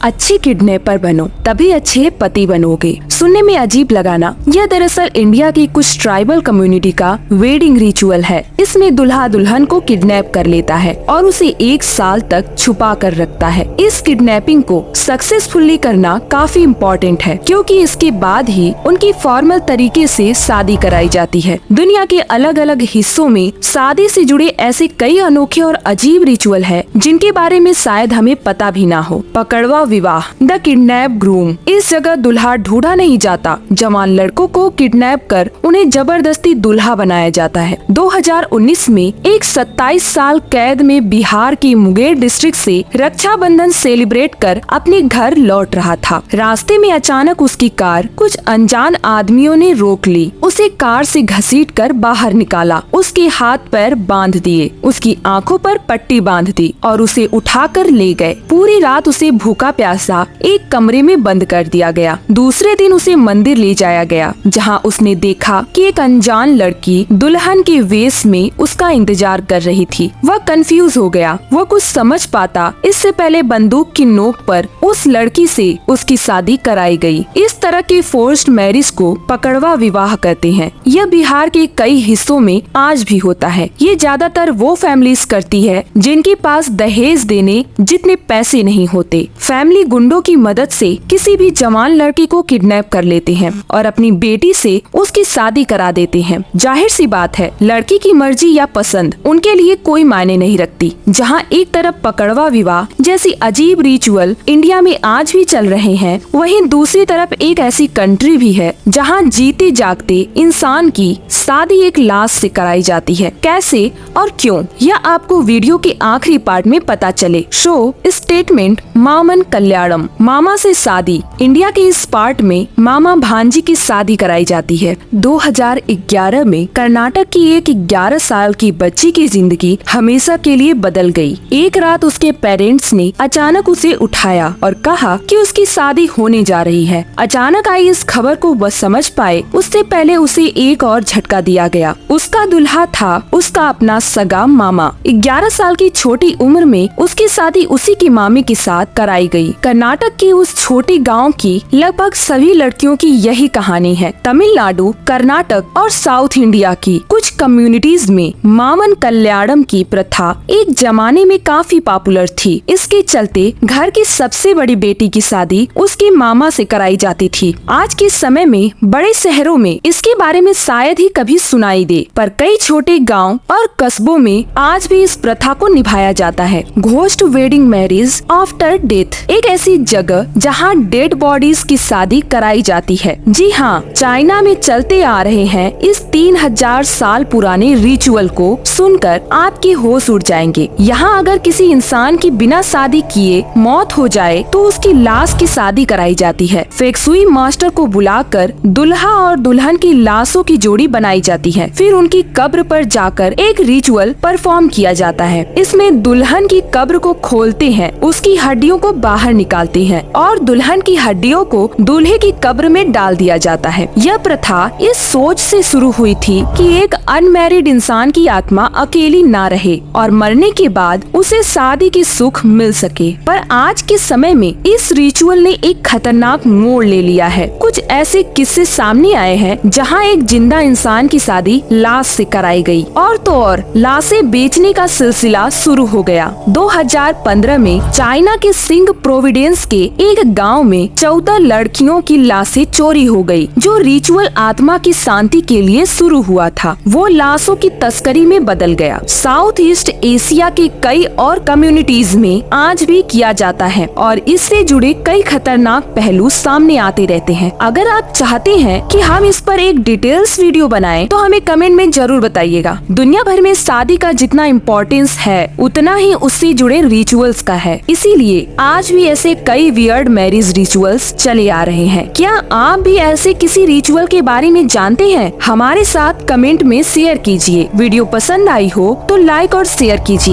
अच्छे किडनैपर बनो तभी अच्छे पति बनोगे। सुनने में अजीब लगाना, यह दरअसल इंडिया की कुछ ट्राइबल कम्युनिटी का वेडिंग रिचुअल है। इसमें दुल्हा दुल्हन को किडनैप कर लेता है और उसे 1 साल तक छुपा कर रखता है। इस किडनैपिंग को सक्सेसफुली करना काफी इम्पोर्टेंट है, क्योंकि इसके बाद ही उनकी फॉर्मल तरीके से शादी कराई जाती है। दुनिया के अलग अलग हिस्सों में शादी से जुड़े ऐसे कई अनोखे और अजीब रिचुअल है जिनके बारे में शायद हमें पता भी ना हो। पकड़वा विवाह, द किडनैप ग्रूम। इस जगह दुल्हा ढूंढा नहीं जाता, जवान लड़कों को किडनैप कर उन्हें जबरदस्ती दुल्हा बनाया जाता है। 2019 में एक 27 साल कैद में बिहार की मुंगेर डिस्ट्रिक्ट से रक्षाबंधन सेलिब्रेट कर अपने घर लौट रहा था। रास्ते में अचानक उसकी कार कुछ अनजान आदमियों ने रोक ली। उसे कार से घसीटकर बाहर निकाला, उसके हाथ पैर बांध दिए, उसकी आंखों पर पट्टी बांध दी और उसे उठाकर ले गए। पूरी रात उसे भूखा प्यासा एक कमरे में बंद कर दिया गया। दूसरे दिन उसे मंदिर ले जाया गया, जहां उसने देखा कि एक अनजान लड़की दुल्हन के वेश में उसका इंतजार कर रही थी। वह कंफ्यूज हो गया। वह कुछ समझ पाता इससे पहले बंदूक की नोक पर उस लड़की से उसकी शादी कराई गई। इस तरह के फोर्स्ड मैरिज को पकड़वा विवाह कहते हैं। यह बिहार के कई हिस्सों में आज भी होता है। ये ज्यादातर वो फैमिलीज करती है जिनके पास दहेज देने जितने पैसे नहीं होते। फैमिली गुंडों की मदद से किसी भी जवान लड़की को किडनैप कर लेते हैं और अपनी बेटी से उसकी शादी करा देते हैं। जाहिर सी बात है, लड़की की मर्जी या पसंद उनके लिए कोई मायने नहीं रखती। जहां एक तरफ पकड़वा विवाह जैसी अजीब रिचुअल इंडिया में आज भी चल रहे हैं, वहीं दूसरी तरफ एक ऐसी कंट्री भी है जहां जीते जागते इंसान की शादी एक लाश से कराई जाती है। कैसे और क्यों, यह आपको वीडियो के आखिरी पार्ट में पता चले। शो स्टेटमेंट मामन कल्याणम, मामा से शादी। इंडिया के इस पार्ट में मामा भांजी की शादी कराई जाती है। 2011 में कर्नाटक की एक 11 साल की बच्ची की जिंदगी हमेशा के लिए बदल गई। एक रात उसके पेरेंट्स ने अचानक उसे उठाया और कहा कि उसकी शादी होने जा रही है। अचानक आई इस खबर को वह समझ पाए उससे पहले उसे एक और झटका दिया गया। उसका दुल्हा था उसका अपना सगा मामा। 11 साल की छोटी उम्र में उसकी शादी उसी की मामी के साथ कराई गई। कर्नाटक की उस छोटी गांव की लगभग सभी लड़कियों की यही कहानी है। तमिलनाडु, कर्नाटक और साउथ इंडिया की कुछ कम्युनिटीज में मामन कल्याणम की प्रथा एक जमाने में काफी पॉपुलर थी। इसके चलते घर की सबसे बड़ी बेटी की शादी उसके मामा से कराई जाती थी। आज के समय में बड़े शहरों में इसके बारे में शायद ही कभी सुनाई दे, पर कई छोटे गांव और कस्बों में आज भी इस प्रथा को निभाया जाता है। Ghost wedding marriage after death, एक ऐसी जगह जहां डेड बॉडीज की शादी कराई जाती है। जी हाँ, चाइना में चलते आ रहे हैं इस 3000 साल पुराने रिचुअल को सुनकर आपके होश उड़ जाएंगे। यहाँ अगर किसी इंसान की बिना शादी किए मौत हो जाए तो उसकी लाश की शादी कराई जाती है। फेक्सुई मास्टर को बुलाकर दुल्हा और दुल्हन की लाशों की जोड़ी बनाई जाती है। फिर उनकी कब्र पर जाकर एक रिचुअल परफॉर्म किया जाता है। इसमें दुल्हन की कब्र को खोलते हैं, उसकी हड्डियों को बाहर निकालते हैं और दुल्हन की हड्डियों को दूल्हे की कब्र में डाल दिया जाता है। यह प्रथा इस सोच से शुरू हुई थी कि एक अनमैरिड इंसान की आत्मा अकेली ना रहे और मरने के बाद उसे शादी की सुख मिल सके। पर आज के समय में इस रिचुअल ने एक खतरनाक मोड़ ले लिया है। कुछ ऐसे किस्से सामने आए हैं जहां एक जिंदा इंसान की शादी लाश से कराई गई और तो और लाशें बेचने का सिलसिला शुरू हो गया। 2015 में चाइना के सिंग प्रोविडेंस के एक गांव में 14 लड़कियों की लाशें चोरी हो गई। जो रिचुअल आत्मा की शांति के लिए शुरू हुआ था, वो लाशों की तस्करी में बदल गया। साउथ ईस्ट एशिया के कई और कम्युनिटीज में आज भी किया जाता है और इससे जुड़े कई खतरनाक पहलू सामने आते रहते हैं। अगर आप चाहते हैं कि हम इस पर एक डिटेल्स वीडियो बनाएं, तो हमें कमेंट में जरूर बताइएगा। दुनिया भर में शादी का जितना इम्पोर्टेंस है, उतना ही उससे जुड़े रिचुअल्स का है। इसीलिए आज भी ऐसे कई वियर्ड मैरिज रिचुअल्स चले आ रहे हैं। क्या आप भी ऐसे किसी रिचुअल के बारे में जानते हैं? हमारे साथ कमेंट में शेयर कीजिए। वीडियो पसंद आई हो तो लाइक और शेयर कीजिए।